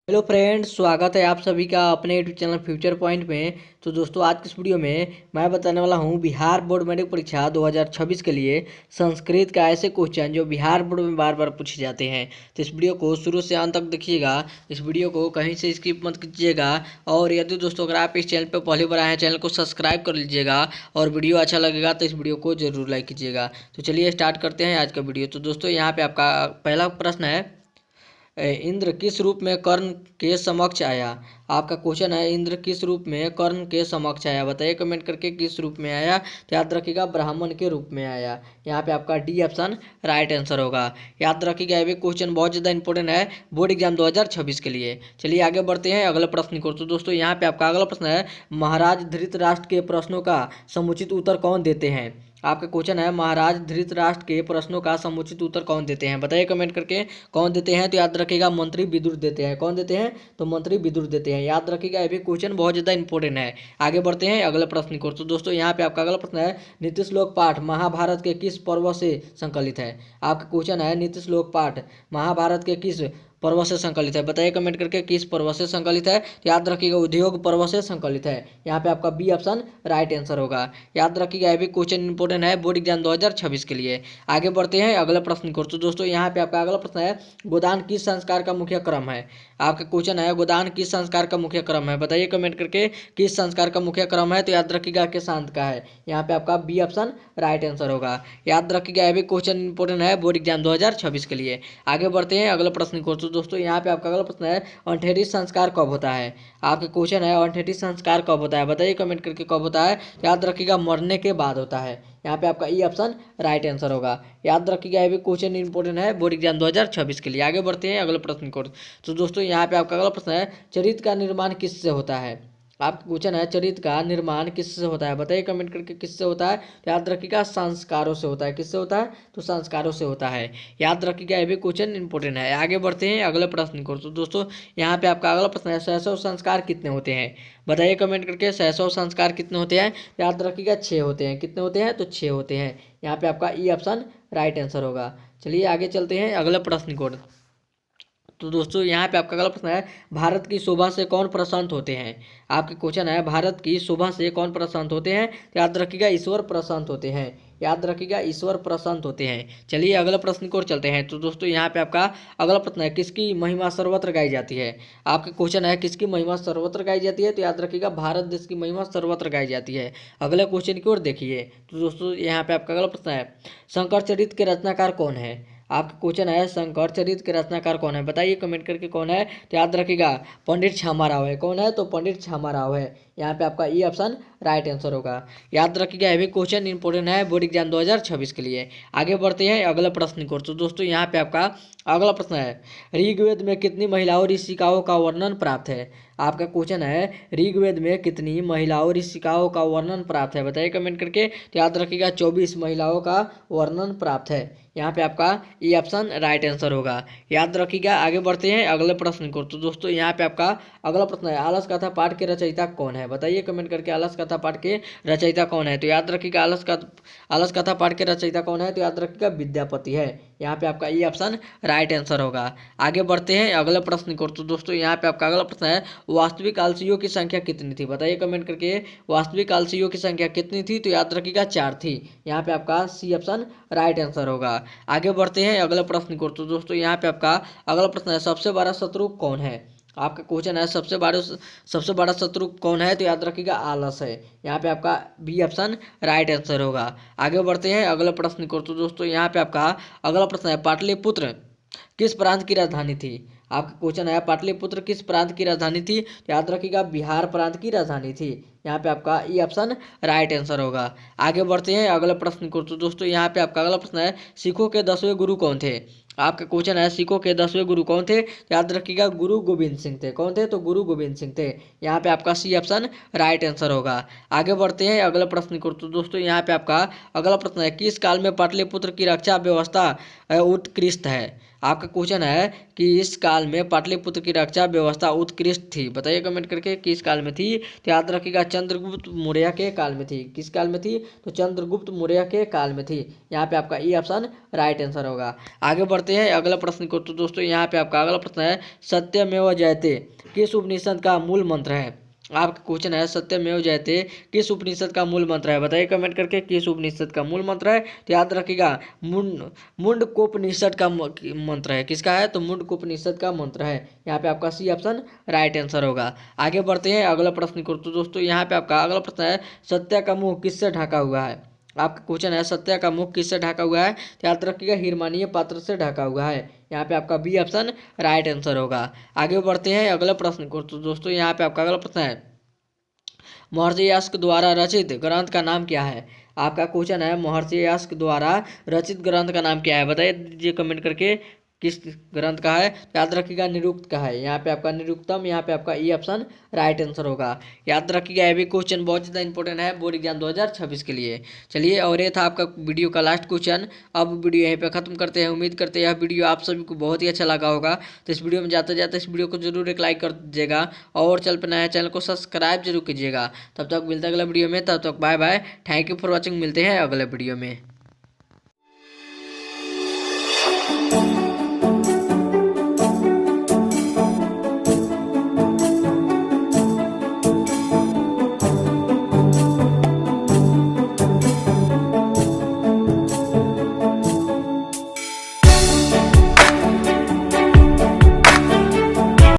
Hello friends, स्वागत है आप सभी का अपने यूट्यूब चैनल फ्यूचर पॉइंट में। तो दोस्तों, आज की इस वीडियो में मैं बताने वाला हूं बिहार बोर्ड मैट्रिक परीक्षा 2026 के लिए संस्कृत का ऐसे क्वेश्चन जो बिहार बोर्ड में बार बार पूछे जाते हैं। तो इस वीडियो को शुरू से अंत तक देखिएगा, इस वीडियो को कहीं से स्किप मत कीजिएगा। और यदि दोस्तों अगर आप इस चैनल पर पहली बार आए हैं, चैनल को सब्सक्राइब कर लीजिएगा और वीडियो अच्छा लगेगा तो इस वीडियो को जरूर लाइक कीजिएगा। तो चलिए स्टार्ट करते हैं आज का वीडियो। तो दोस्तों, यहाँ पे आपका पहला प्रश्न है, इंद्र किस रूप में कर्ण के समक्ष आया। आपका क्वेश्चन है, इंद्र किस रूप में कर्ण के समक्ष आया। बताइए कमेंट करके किस रूप में आया। तो याद रखिएगा ब्राह्मण के रूप में आया। यहाँ पे आपका डी ऑप्शन राइट आंसर होगा। याद रखिएगा ये भी क्वेश्चन बहुत ज़्यादा इंपॉर्टेंट है बोर्ड एग्जाम 2026 के लिए। चलिए आगे बढ़ते हैं अगले प्रश्न को। तो दोस्तों, यहाँ पे आपका अगला प्रश्न है, महाराज धृतराष्ट्र के प्रश्नों का समुचित उत्तर कौन देते हैं। आपका क्वेश्चन है, महाराज धृतराष्ट्र के प्रश्नों का समुचित उत्तर कौन देते हैं। बताइए कमेंट करके कौन देते हैं। तो याद रखिएगा मंत्री विदुर देते हैं। कौन देते हैं? तो मंत्री विदुर देते हैं। याद रखिएगा ये भी क्वेश्चन बहुत ज़्यादा इंपॉर्टेंट है। आगे बढ़ते हैं अगले प्रश्न को। तो दोस्तों, यहाँ पे आपका अगला प्रश्न है, नीति श्लोक पाठ महाभारत के किस पर्व से संकलित है। आपका क्वेश्चन है, नीति श्लोक पाठ महाभारत के किस पर्व से संकलित है। बताइए कमेंट करके किस पर्व से संकलित है। तो याद रखिएगा उद्योग पर्व से संकलित है। यहाँ पे आपका बी ऑप्शन राइट आंसर होगा। याद रखिएगा ये भी क्वेश्चन इंपॉर्टेंट है बोर्ड एग्जाम 2026 के लिए। आगे बढ़ते हैं अगले प्रश्न को। तो दोस्तों, यहाँ पे आपका अगला प्रश्न है, गोदान किस संस्कार का मुख्य क्रम है। आपका क्वेश्चन है, गोदान किस संस्कार का मुख्य क्रम है। बताइए कमेंट करके किस संस्कार का मुख्य क्रम है। तो याद रखिएगा के शांत का है। यहाँ पे आपका बी ऑप्शन राइट आंसर होगा। याद रखिएगा ये भी क्वेश्चन इंपॉर्टेंट है बोर्ड एग्जाम 2026 के लिए। आगे बढ़ते हैं अगले प्रश्न को। तो दोस्तों, यहाँ पे आपका अगला प्रश्न है, अंठेरी संस्कार कब होता है। आपका क्वेश्चन है, अंठेरी संस्कार कब होता है। बताइए कमेंट करके कब होता है। याद रखिएगा मरने के बाद होता है। यहाँ पे आपका ई ऑप्शन राइट आंसर होगा। याद रखिएगा ये भी क्वेश्चन इंपॉर्टेंट है बोर्ड एग्जाम 2026 के लिए। आगे बढ़ते हैं अगले प्रश्न को। तो दोस्तों, यहाँ पे आपका अगला प्रश्न है, चरित्र का निर्माण किससे होता है। आपका क्वेश्चन है, चरित्र का निर्माण किससे होता है। बताइए कमेंट करके किससे होता है। तो याद रखिएगा संस्कारों से होता है। किससे होता है? तो संस्कारों से होता है। याद रखिएगा ये भी क्वेश्चन इंपॉर्टेंट है। आगे बढ़ते हैं अगले प्रश्न को। तो दोस्तों, यहाँ पे आपका अगला प्रश्न है, शैशव संस्कार कितने होते हैं। बताइए कमेंट करके शैशव संस्कार कितने होते हैं। याद रखिएगा 6 होते हैं। कितने होते हैं? तो 6 होते हैं। यहाँ पे आपका ई ऑप्शन राइट आंसर होगा। चलिए आगे चलते हैं अगले प्रश्न को। तो दोस्तों, यहाँ पे आपका अगला प्रश्न है, भारत की शोभा से कौन प्रशांत होते हैं। आपके क्वेश्चन है, भारत की शोभा से कौन प्रशांत होते हैं। तो याद रखिएगा ईश्वर प्रशांत होते हैं। याद रखिएगा ईश्वर प्रशांत होते हैं। चलिए अगला प्रश्न को चलते हैं। तो दोस्तों, यहाँ पे आपका अगला प्रश्न है, किसकी महिमा सर्वत्र गाई जाती है। आपका क्वेश्चन है, किसकी महिमा सर्वत्र गाई जाती है। तो याद रखिएगा भारत देश की महिमा सर्वत्र गाई जाती है। अगले क्वेश्चन की ओर देखिए। तो दोस्तों, यहाँ पे आपका अगला प्रश्न है, शंकर चरित्र के रचनाकार कौन है। आपका क्वेश्चन है, शंकर चरित्र के रचनाकार कौन है। बताइए कमेंट करके कौन है। तो याद रखिएगा पंडित छामा राव है। कौन है? तो पंडित छामा राव है। यहाँ पे आपका ई ऑप्शन राइट आंसर होगा। याद रखिएगा ये भी क्वेश्चन इंपॉर्टेंट है बोर्ड एग्जाम 2026 के लिए। आगे बढ़ते हैं अगले प्रश्न को। तो दोस्तों, यहाँ पे आपका अगला प्रश्न है, ऋग्वेद में कितनी महिलाओं ऋषिकाओं का वर्णन प्राप्त है। आपका क्वेश्चन है, ऋग्वेद में कितनी महिलाओं ऋषिकाओं का वर्णन प्राप्त है। बताइए कमेंट करके। तो याद रखिएगा 24 महिलाओं का वर्णन प्राप्त है। यहाँ पे आपका ई ऑप्शन राइट आंसर होगा। याद रखिएगा। आगे बढ़ते हैं अगले प्रश्न को। तो दोस्तों, यहाँ पे आपका अगला प्रश्न है, आलस कथा पाठ के रचयिता कौन है। बताइए कमेंट करके आलस कथा पाठ के रचयिता कौन है। तो याद रखिएगा आलस कथा पाठ के रचयिता कौन है। तो याद रखिएगा विद्यापति है। यहाँ पे आपका ई ऑप्शन राइट आंसर होगा। आगे बढ़ते हैं अगले प्रश्न को। तो दोस्तों, यहाँ पे आपका अगला प्रश्न है, वास्तविक आलसियों की संख्या कितनी थी। बताइए कमेंट करके वास्तविक आलसियों की संख्या कितनी थी। तो याद रखिएगा 4 थी। यहाँ पे आपका सी ऑप्शन राइट आंसर होगा। आगे बढ़ते हैं अगले प्रश्न को। तो दोस्तों, यहाँ पे आपका अगला प्रश्न है, सबसे बड़ा शत्रु कौन है। आपका क्वेश्चन है, सबसे बड़ा शत्रु कौन है। तो याद रखिएगा आलस है। यहाँ पे आपका बी ऑप्शन राइट आंसर होगा। आगे बढ़ते हैं अगले प्रश्न को। तो दोस्तों, यहाँ पे आपका अगला प्रश्न है, पाटलिपुत्र किस प्रांत की राजधानी थी। आपका क्वेश्चन है, पाटलिपुत्र किस प्रांत की राजधानी थी। तो याद रखिएगा बिहार प्रांत की राजधानी थी। यहाँ पे आपका ई ऑप्शन राइट आंसर होगा। आगे बढ़ते हैं अगले प्रश्न को। तो दोस्तों, यहाँ पे आपका अगला प्रश्न है, सिखों के 10वें गुरु कौन थे। आपका क्वेश्चन है, सिखों के 10वें गुरु कौन थे। याद रखिएगा गुरु गोविंद सिंह थे। कौन थे? तो गुरु गोविंद सिंह थे। यहाँ पे आपका सी ऑप्शन राइट आंसर होगा। आगे बढ़ते हैं अगले प्रश्न को। तो दोस्तों, यहाँ पे आपका अगला प्रश्न है, किस काल में पाटलिपुत्र की रक्षा व्यवस्था उत्कृष्ट है। आपका क्वेश्चन है कि इस काल में पाटलिपुत्र की रक्षा व्यवस्था उत्कृष्ट थी। बताइए कमेंट करके किस काल में थी। तो याद रखिएगा चंद्रगुप्त मौर्य के काल में थी। किस काल में थी? तो चंद्रगुप्त मौर्य के काल में थी। यहाँ पे आपका ई ऑप्शन राइट आंसर होगा। आगे बढ़ते हैं अगला प्रश्न को। तो दोस्तों यहाँ पे आपका अगला प्रश्न है सत्यमेव जयते किस उपनिषद का मूल मंत्र है। आपका क्वेश्चन है सत्यमेव जयते किस उपनिषद का मूल मंत्र है। बताइए कमेंट करके किस उपनिषद का मूल मंत्र है। तो याद रखिएगा मुंडकोपनिषद का मंत्र है। किसका है? तो मुंडकोपनिषद का मंत्र है। यहाँ पे आपका सी ऑप्शन राइट आंसर होगा। आगे बढ़ते हैं अगला प्रश्न को। तो दोस्तों यहाँ पे आपका अगला प्रश्न है सत्य का मुंह किससे ढका हुआ है। आपका क्वेश्चन है सत्य का मुख किससे ढका हुआ है। तो याद रखिएगा हिरमानीय पात्र से ढका हुआ है। यहाँ पे आपका बी ऑप्शन राइट आंसर होगा। आगे बढ़ते हैं अगला प्रश्न को। तो दोस्तों यहाँ पे आपका अगला प्रश्न है महर्षि यास्क द्वारा रचित ग्रंथ का नाम क्या है। आपका क्वेश्चन है महर्षि यास्क द्वारा रचित ग्रंथ का नाम क्या है। बताइए दीजिए कमेंट करके किस ग्रंथ का है। याद रखिएगा निरुक्त का है। यहाँ पे आपका निरुक्तम, यहाँ पे आपका ई ऑप्शन राइट आंसर होगा। याद रखिएगा ये भी क्वेश्चन बहुत ज़्यादा इंपॉर्टेंट है बोर्ड एग्जाम 2026 के लिए। चलिए और ये था आपका वीडियो का लास्ट क्वेश्चन। अब वीडियो यहीं पे खत्म करते हैं। उम्मीद करते हैं यह वीडियो आप सभी को बहुत ही अच्छा लगा होगा। तो इस वीडियो में जाते जाते इस वीडियो को जरूर एक लाइक कर दीजिएगा और चल पे नया चैनल को सब्सक्राइब जरूर कीजिएगा। तब तक मिलते हैं अगले वीडियो में। तब तक bye bye. Thank you for watching. मिलते हैं अगले वीडियो में।